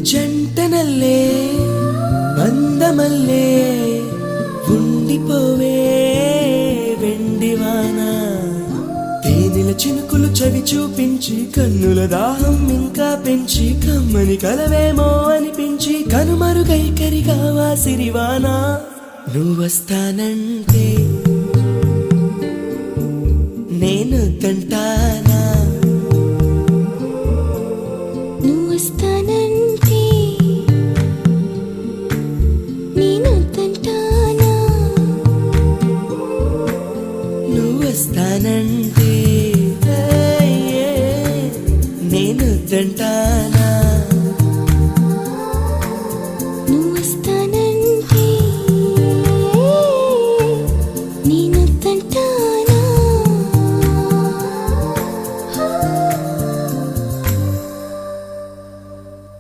జంటనల్లే బంధమల్లే ఉండిపోవే వెండివాన తేనెల చినుకులు చవి చూపించి కన్నుల దాహం ఇంకా పెంచి కమ్మని కలవేమో అనిపించి కనుమరుగైకరిగావా సిరివాన నువ్వొస్తానంటే నేను తంటాను